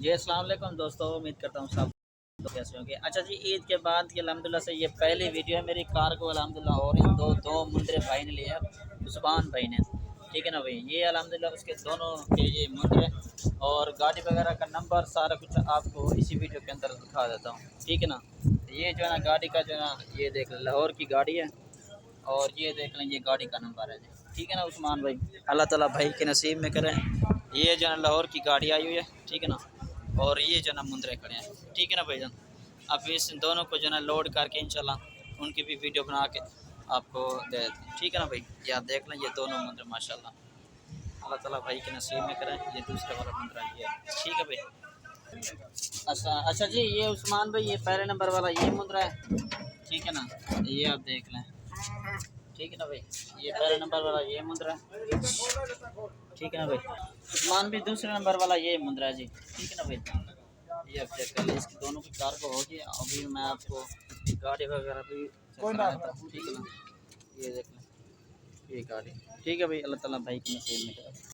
جی السلام علیکم دوستو، امید کرتا ہوں سب کیسے ہوں گے۔ اچھا جی، عید کے بعد کی الحمدللہ سے یہ پہلی ویڈیو ہے میری کار کو الحمدللہ، اور ان دو مندرے بھائی نے لیا، عثمان بھائی نے، ٹھیک ہے نا بھائی۔ یہ الحمدللہ اس کے دونوں کے یہ مندرے اور گاڑی وغیرہ کا نمبر سارا کچھ آپ کو اسی ویڈیو کے اندر دکھا دیتا ہوں، ٹھیک ہے نا۔ یہ جو ہے نا گاڑی کا جو ہے نا، یہ دیکھ لیں لاہور کی گاڑی ہے، اور یہ دیکھ لیں یہ گاڑی کا نمبر ہے جی، ٹھیک ہے نا عثمان بھائی۔ اللہ تعالیٰ بھائی کے نصیب میں کریں۔ یہ جو ہے نا لاہور کی گاڑی آئی ہوئی ہے، ٹھیک ہے نا، اور یہ جو ہے نا مندرے کھڑے ہیں، ٹھیک ہے نا بھائی جان۔ اب اس دونوں کو جو ہے نا لوڈ کر کے انشاءاللہ ان کی بھی ویڈیو بنا کے آپ کو دے دیتے ہیں، ٹھیک ہے نا بھائی۔ یہ آپ دیکھ لیں یہ دونوں مندر ماشاءاللہ اللہ تعالیٰ بھائی کے نصیب میں کریں۔ یہ دوسرے والا مندر ہے یہ، ٹھیک ہے بھائی۔ اچھا جی، یہ عثمان بھائی یہ پہلے نمبر والا یہ مندر ہے، ٹھیک ہے نا، یہ آپ دیکھ لیں، ٹھیک ہے نا بھائی۔ یہ پہلے نمبر والا یہ مندر ہے، ٹھیک ہے نا بھائی۔ عثمان بھی دوسرے نمبر والا یہ مندر ہے جی، ٹھیک ہے نا بھائی۔ یہ اب چیک کر لیں، اس کی دونوں کی کار کو ہوگی، ابھی میں آپ کو گاڑی وغیرہ بھی چیک کرا دیتا ہوں، ٹھیک ہے نا۔ یہ دیکھ لیں یہ گاڑی، ٹھیک ہے بھائی۔ اللہ تعالیٰ بھائی کی نصیب میں کرے۔